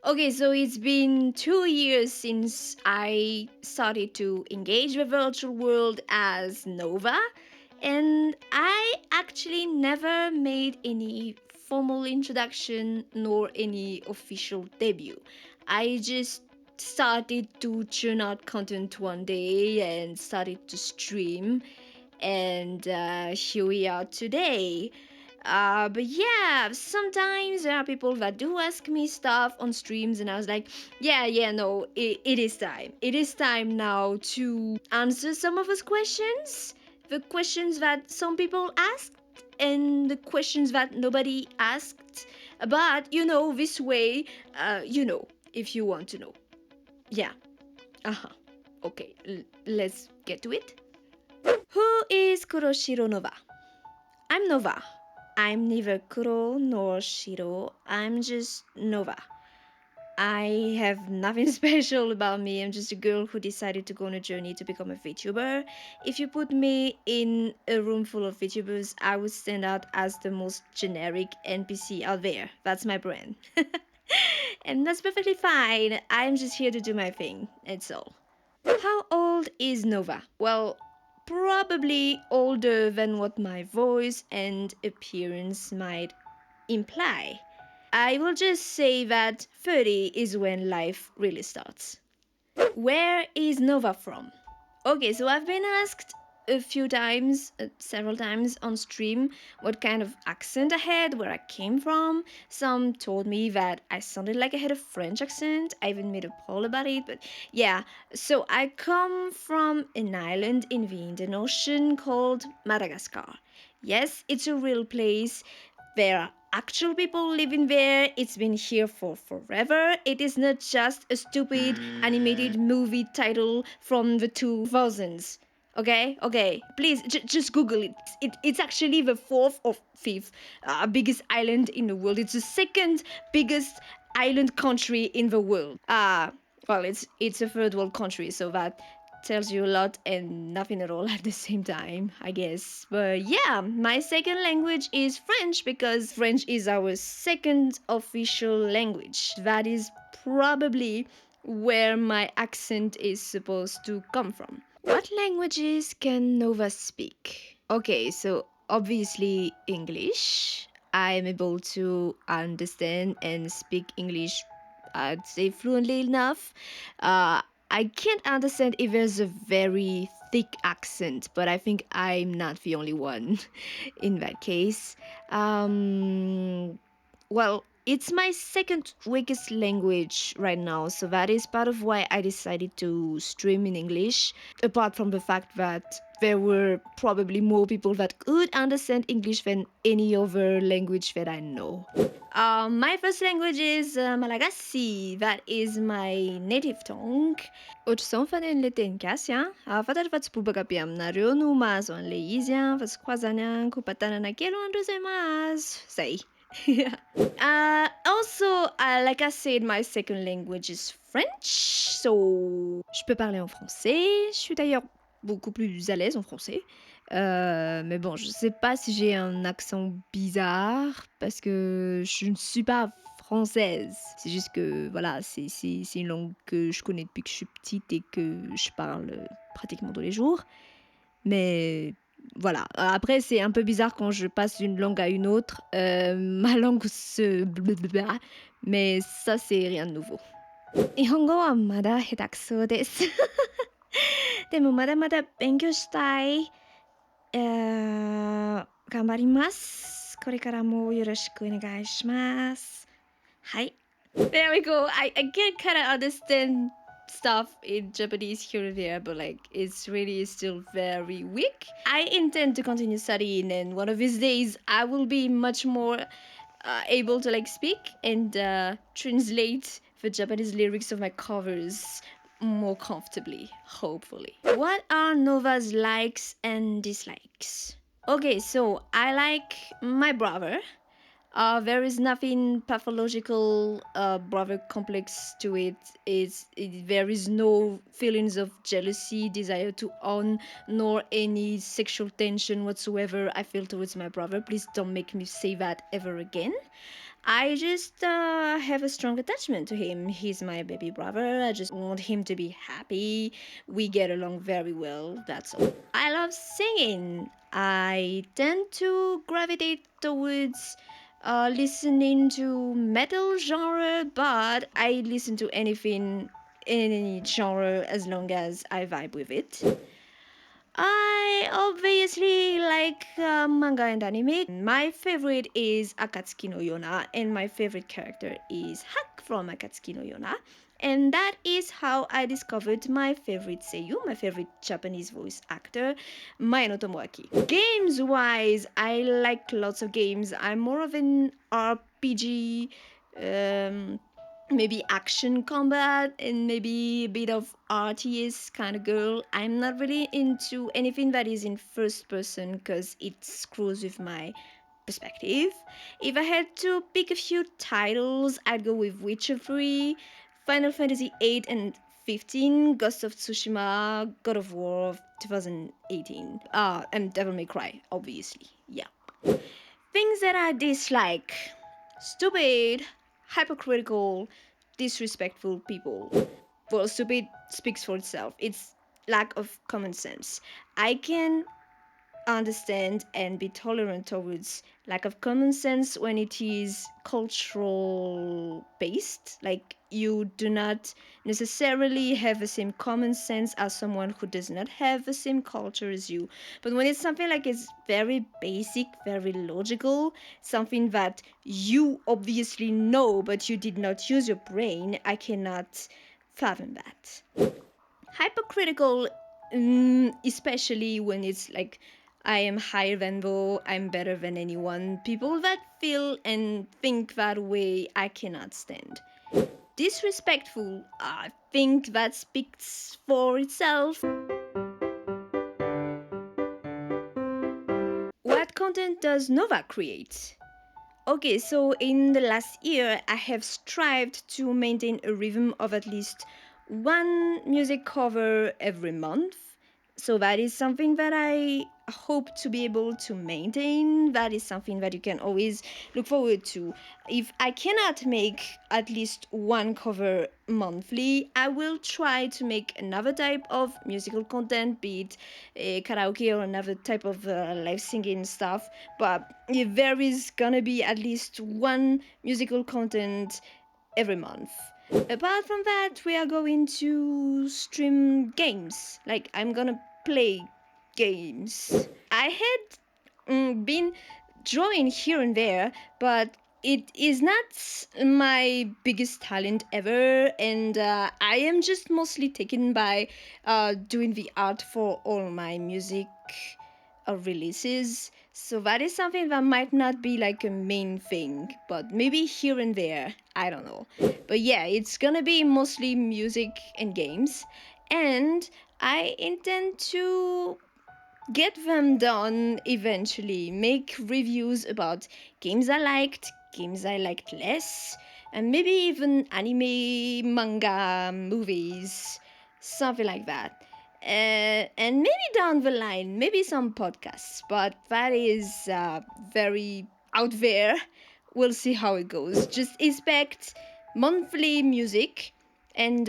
Okay, so it's been 2 years since I started to engage the virtual world as Nova, and I actually never made any formal introduction nor any official debut. I just started to churn out content one day and started to stream, and here we are today. But yeah, sometimes there are people that do ask me stuff on streams, and I was like, no, it is time. It is time now to answer some of those questions. The questions that some people asked, and the questions that nobody asked. But this way, if you want to know. Yeah, uh huh. Okay, let's get to it. Who is Kuroshiro Nova? I'm Nova. I'm neither Kuro nor Shiro. I'm just Nova. I have nothing special about me. I'm just a girl who decided to go on a journey to become a VTuber. If you put me in a room full of VTubers, I would stand out as the most generic NPC out there. That's my brand. And that's perfectly fine. I'm just here to do my thing. That's all. How old is Nova? Well, probably older than what my voice and appearance might imply. I will just say that 30 is when life really starts. Where is Nova from? Okay, so I've been asked a few times, several times on stream, what kind of accent I had, where I came from. Some told me that I sounded like I had a French accent. I even made a poll about it, but yeah. So I come from an island in the Indian Ocean called Madagascar. Yes, it's a real place. There are actual people living there. It's been here for forever. It is not just a stupid animated movie title from the 2000s. Okay, please just Google it. It's actually the fourth or fifth biggest island in the world. It's the second biggest island country in the world. Well, it's a third world country, so that tells you a lot and nothing at all at the same time, I guess. But yeah, my second language is French because French is our second official language. That is probably where my accent is supposed to come from. What languages can Nova speak? Okay, so obviously English. I am able to understand and speak English, I'd say fluently enough. I can't understand if there's a very thick accent, but I think I'm not the only one in that case. Well, it's my second weakest language right now, so that is part of why I decided to stream in English, apart from the fact that there were probably more people that could understand English than any other language that I know. My first language is Malagasy. That is my native tongue. Ohatr'izao ny fanen'le teny gasy a, fantatra fa tsy bobaka be aminareo no mahazo an'le izy a, fa tsy koa zany a, kopa-tanana kely ho andreo zay mahazo. Zay. Also, like I said, my second language is French, so je peux parler en français. Je suis d'ailleurs beaucoup plus à l'aise en français. Mais bon, je sais pas si j'ai un accent bizarre parce que je ne suis pas française. C'est juste que voilà, c'est une langue que je connais depuis que je suis petite et que je parle pratiquement tous les jours. Mais voilà. Après, c'est un peu bizarre quand je passe d'une langue à une autre. Ma langue se blablabla, mais ça, c'est rien de nouveau. 日本語はまだ下手くそです。でもまだまだ勉強したい。頑張ります。これからもよろしくお願いします。はい。There we go. I can kind of understand stuff in Japanese here and there, but like it's really still very weak. I intend to continue studying, and one of these days I will be much more able to like speak and translate the Japanese lyrics of my covers more comfortably, hopefully. What are Nova's likes and dislikes? Okay, so I like my brother. There is nothing pathological, brother complex to it. There is no feelings of jealousy, desire to own, nor any sexual tension whatsoever I feel towards my brother. Please don't make me say that ever again. I just have a strong attachment to him. He's my baby brother. I just want him to be happy. We get along very well. That's all. I love singing. I tend to gravitate towards listening to metal genre, but I listen to anything in any genre as long as I vibe with it. I obviously like manga and anime. My favorite is Akatsuki no Yona, and my favorite character is Hak from Akatsuki no Yona. And that is how I discovered my favorite seiyu, my favorite Japanese voice actor, Maeno Tomoaki. Games wise, I like lots of games. I'm more of an RPG, um, maybe action combat, and maybe a bit of RTS kind of girl. I'm not really into anything that is in first person because it screws with my perspective. If I had to pick a few titles, I'd go with Witcher 3, Final Fantasy 8 and 15, Ghost of Tsushima, God of War of 2018, and Devil May Cry, obviously. Yeah. Things that I dislike: stupid, hypocritical, disrespectful people. Well, stupid speaks for itself. It's lack of common sense. I can understand and be tolerant towards lack of common sense when it is cultural based, like you do not necessarily have the same common sense as someone who does not have the same culture as you. But when it's something like it's very basic, very logical, something that you obviously know but you did not use your brain, I cannot fathom that. Hypercritical, especially when it's like I am higher than thou, I'm better than anyone. People that feel and think that way, I cannot stand. Disrespectful, I think that speaks for itself. What content does Nova create? Okay, so in the last year, I have strived to maintain a rhythm of at least one music cover every month. So that is something that I hope to be able to maintain. That is something that you can always look forward to. If I cannot make at least one cover monthly, I will try to make another type of musical content, be it karaoke or another type of live singing stuff. But if there is gonna be at least one musical content every month. Apart from that, we are going to stream games. Like, I'm gonna play games. I had been drawing here and there, but it is not my biggest talent ever, and I am just mostly taken by doing the art for all my music releases. So that is something that might not be like a main thing, but maybe here and there. I don't know. But yeah, it's gonna be mostly music and games, and I intend to get them done eventually. Make reviews about games I liked less, and maybe even anime, manga, movies, something like that. And maybe down the line, maybe some podcasts, but that is very out there. We'll see how it goes. Just expect monthly music and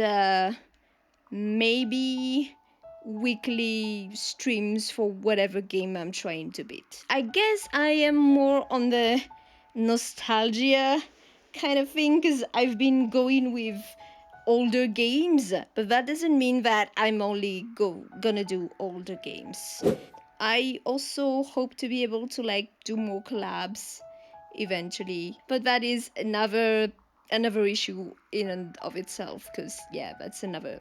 maybe weekly streams for whatever game I'm trying to beat. I guess I am more on the nostalgia kind of thing because I've been going with older games, but that doesn't mean that I'm only gonna do older games. I also hope to be able to like do more collabs eventually, but that is another issue in and of itself, because that's another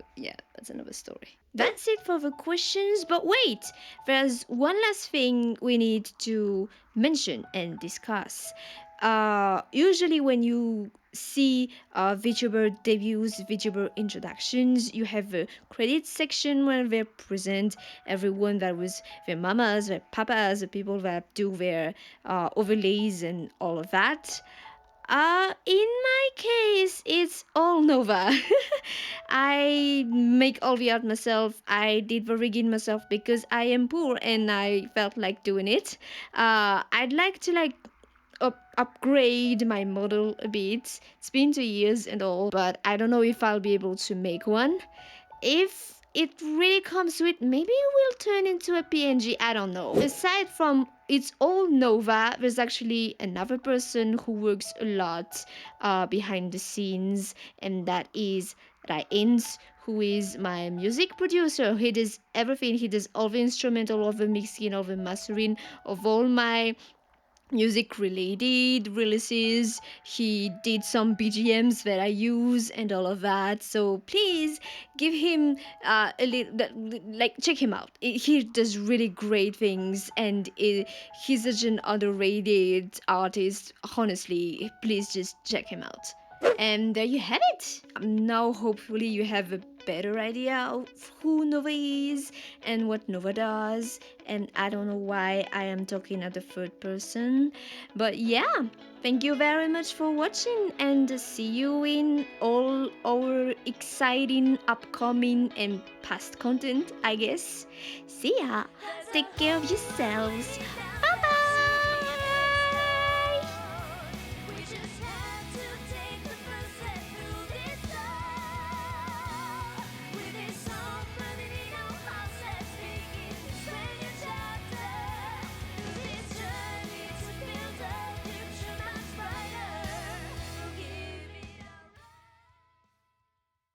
story. That's it for the questions, but wait, there's one last thing we need to mention and discuss. Usually when you see VTuber debuts, VTuber introductions, you have a credit section where they present everyone that was their mamas, their papas, the people that do their overlays and all of that. In my case, it's all Nova. I make all the art myself. I did the rigging myself because I am poor and I felt like doing it. I'd like to upgrade my model a bit. It's been 2 years and all, but I don't know if I'll be able to make one. If it really comes to it, maybe it will turn into a PNG. I don't know. Aside from it's all Nova, there's actually another person who works a lot behind the scenes, and that is Hents, who is my music producer. He does everything. He does all the instrumental, all the mixing, all the mastering of all my music related releases. He did some BGMs that I use and all of that. So please give him a little, like, check him out. He does really great things, and he's such an underrated artist. Honestly, please just check him out. And there you have it. Now, hopefully, you have a better idea of who Nova is and what Nova does. And I don't know why I am talking at the third person. But yeah, thank you very much for watching, and see you in all our exciting upcoming and past content, I guess. See ya. Take care of yourselves.